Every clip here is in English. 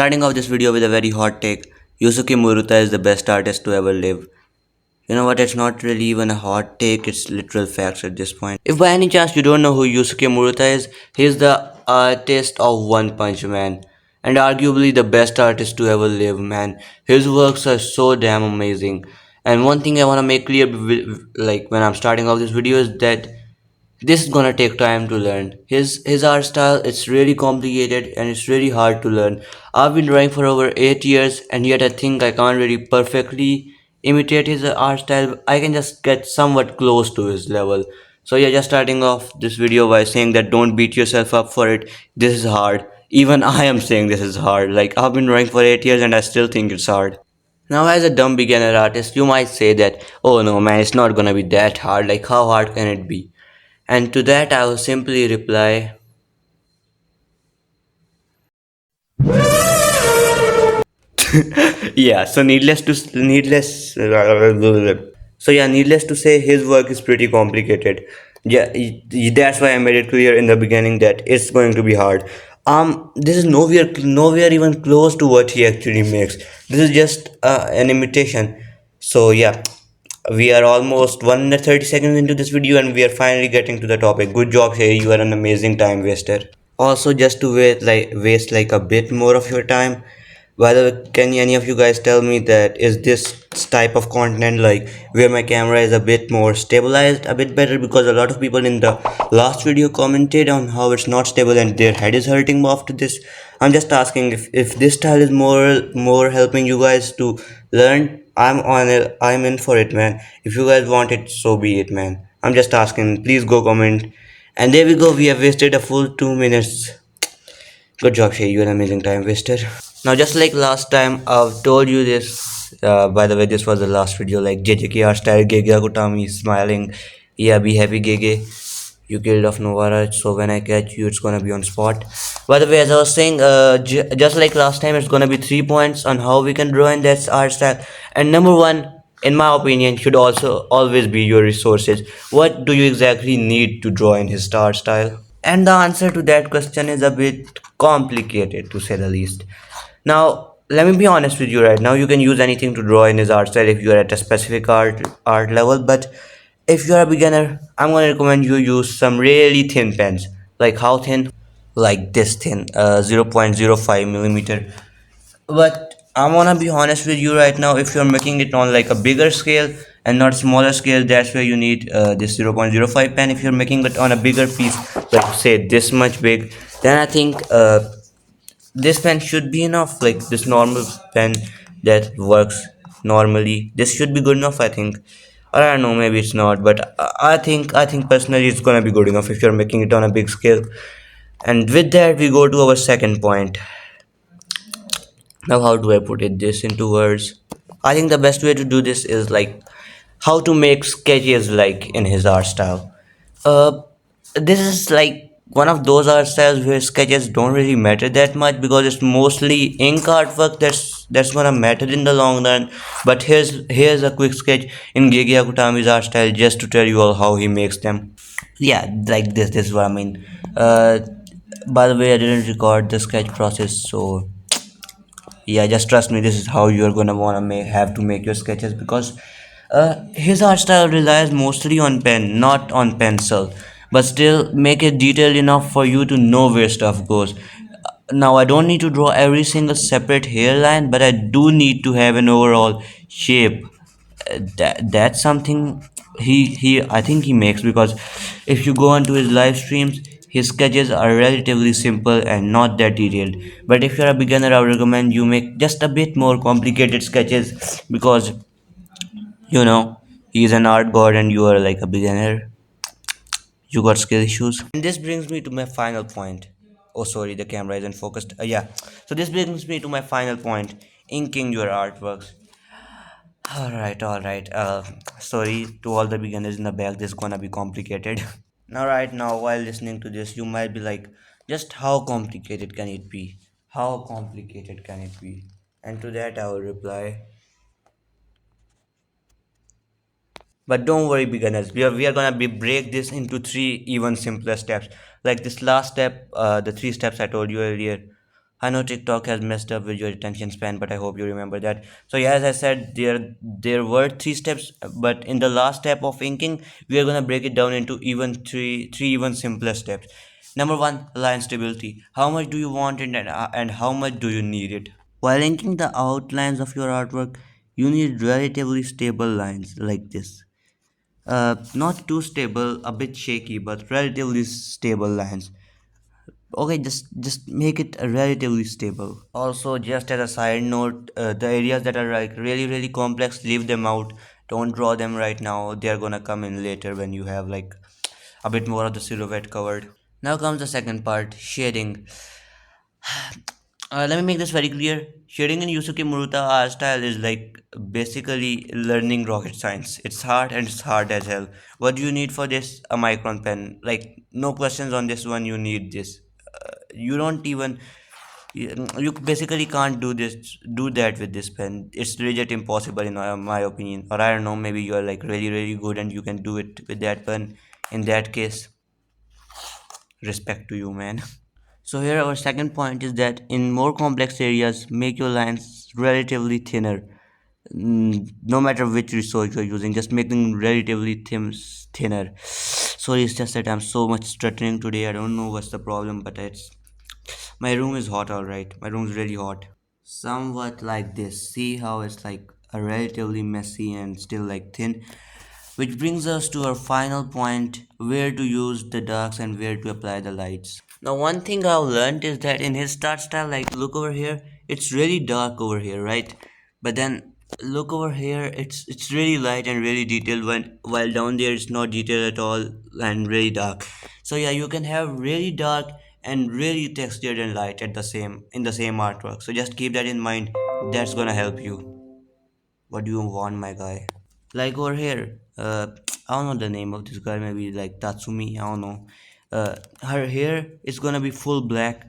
Starting off this video with a very hot take. Yusuke Murata is the best artist to ever live. You know what, it's not really even a hot take, it's literal facts at this point. If by any chance you don't know who Yusuke Murata is, he's the artist of One Punch Man. And arguably the best artist to ever live, man. His works are so damn amazing. And one thing I want to make clear, like when I'm starting off this video, is that this is gonna take time to learn. His art style, it's really complicated and it's really hard to learn. I've been drawing for over 8 years and yet I think I can't really perfectly imitate his art style. I can just get somewhat close to his level. So yeah, just starting off this video by saying that don't beat yourself up for it. This is hard. Even I am saying this is hard. Like I've been drawing for 8 years and I still think it's hard. Now, as a dumb beginner artist, you might say that, oh no man, it's not gonna be that hard. Like, how hard can it be? And to that, I will simply reply, yeah. Needless to say, his work is pretty complicated. Yeah, that's why I made it clear in the beginning that it's going to be hard. This is nowhere even close to what he actually makes. This is just an imitation. So yeah, we are almost 1 minute 30 seconds into this video, and we are finally getting to the topic. Good job, Shay. You are an amazing time waster. Also, just to waste like a bit more of your time, by the way, can any of you guys tell me that is this type of content like where my camera is a bit more stabilized, a bit better? Because a lot of people in the last video commented on how it's not stable and their head is hurting after this. I'm just asking if this style is more helping you guys to learn. I'm on it. I'm in for it, man. If you guys want it, so be it, man. I'm just asking. Please go comment. And there we go. We have wasted a full 2 minutes. Good job, Shay. You're an amazing time waster. Now, just like last time, I've told you this. By the way, this was the last video. Like JJK art style, Gege Gutami smiling. Yeah, be happy, Gege. You killed off Novara, so when I catch you, it's gonna be on spot. By the way, as I was saying, just like last time, it's gonna be 3 points on how we can draw in that art style. And number one, in my opinion, should also always be your resources. What do you exactly need to draw in his art style? And the answer to that question is a bit complicated to say the least. Now, let me be honest with you right now. You can use anything to draw in his art style if you are at a specific art level, but if you are a beginner, I'm gonna recommend you use some really thin pens. Like how thin? Like this thin, 0.05 millimeter. But I wanna be honest with you right now. If you're making it on like a bigger scale and not smaller scale, that's where you need this 0.05 pen. If you're making it on a bigger piece, like say this much big, then I think this pen should be enough. Like this normal pen that works normally, this should be good enough, I think. Or I don't know, maybe it's not, but I think personally it's gonna be good enough if you're making it on a big scale. And with that, we go to our second point. Now, how do I put this into words? I think the best way to do this is like how to make sketches like in his art style. Uh, this is like one of those art styles where sketches don't really matter that much because it's mostly ink artwork that's gonna matter in the long run. But here's a quick sketch in Gege Akutami's art style just to tell you all how he makes them. Yeah, like this. This is what I mean. By the way, I didn't record the sketch process, so yeah, just trust me, this is how you're gonna wanna have to make your sketches because his art style relies mostly on pen, not on pencil, but still make it detailed enough for you to know where stuff goes. Now, I don't need to draw every single separate hairline, but I do need to have an overall shape. That's something he I think he makes because if you go onto his live streams, his sketches are relatively simple and not that detailed. But if you're a beginner, I would recommend you make just a bit more complicated sketches because you know he's an art god and you are like a beginner. You got skill issues. And this brings me to my final point. Oh, sorry, the camera isn't focused. Yeah. So this brings me to my final point: inking your artworks. All right. Sorry to all the beginners in the back. This is gonna be complicated. Now, right now, while listening to this, you might be like, just how complicated can it be? How complicated can it be? And to that, I will reply, but don't worry, beginners. We are gonna be break this into three even simpler steps. Like this last step, the three steps I told you earlier. I know TikTok has messed up with your attention span, but I hope you remember that. So yeah, as I said, there were three steps, but in the last step of inking, we are gonna break it down into even three even simpler steps. Number one, line stability. How much do you want it, and how much do you need it? While inking the outlines of your artwork, you need relatively stable lines like this. Not too stable, a bit shaky, but relatively stable lines. Okay, just make it relatively stable. Also, just as a side note, the areas that are like really complex, leave them out. Don't draw them right now. They are gonna come in later when you have like a bit more of the silhouette covered. Now comes the second part, shading. Let me make this very clear. Shading in Yusuke Murata art style is like basically learning rocket science. It's hard and it's hard as hell. What do you need for this? A micron pen. Like, no questions on this one, you need this. You don't even you basically can't do that with this pen. It's legit impossible in my opinion. Or I don't know, maybe you're like really good and you can do it with that pen. In that case, respect to you, man. So here our second point is that in more complex areas, make your lines relatively thinner. No matter which resource you're using, just make them relatively thinner. Sorry, it's just that I'm so much stuttering today. I don't know what's the problem, but it's my room is hot, alright. My room's really hot. Somewhat like this. See how it's like a relatively messy and still like thin. Which brings us to our final point, where to use the darks and where to apply the lights. Now, one thing I've learned is that in his start style, like look over here, it's really dark over here, right? But then look over here, it's really light and really detailed. While down there it's not detailed at all and really dark. So yeah, you can have really dark and really textured and light at the same in the same artwork. So just keep that in mind. That's gonna help you. What do you want, my guy? Like over here, I don't know the name of this girl, maybe like Tatsumi, I don't know. Her hair is gonna be full black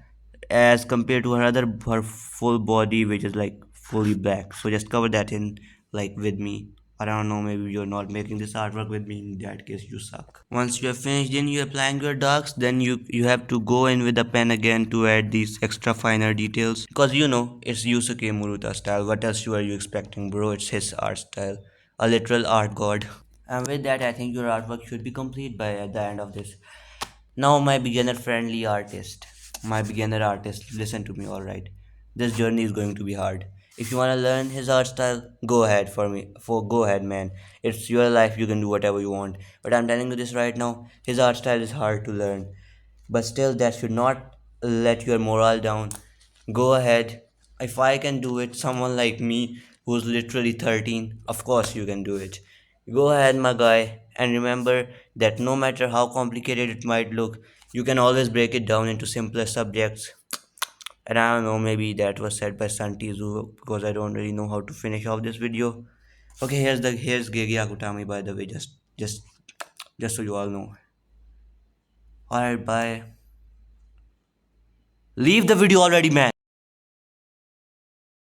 as compared to her full body, which is like fully black. So just cover that in like with me. I don't know, maybe you're not making this artwork with me. In that case, you suck. Once you have finished in you applying your darks, then you have to go in with the pen again to add these extra finer details. Because you know it's Yusuke Murata style. What else are you expecting, bro? It's his art style, a literal art god. And with that, I think your artwork should be complete by at the end of this. Now, my beginner friendly artist, listen to me, alright. This journey is going to be hard. If you want to learn his art style, go ahead go ahead, man. It's your life, you can do whatever you want. But I'm telling you this right now, his art style is hard to learn. But still, that should not let your morale down. Go ahead. If I can do it, someone like me who's literally 13, of course you can do it. Go ahead, my guy, and remember that no matter how complicated it might look, you can always break it down into simpler subjects. And I don't know, maybe that was said by Santizu because I don't really know how to finish off this video. Okay, here's Gegi Akutami, by the way, just so you all know. Alright, bye. Leave the video already, man.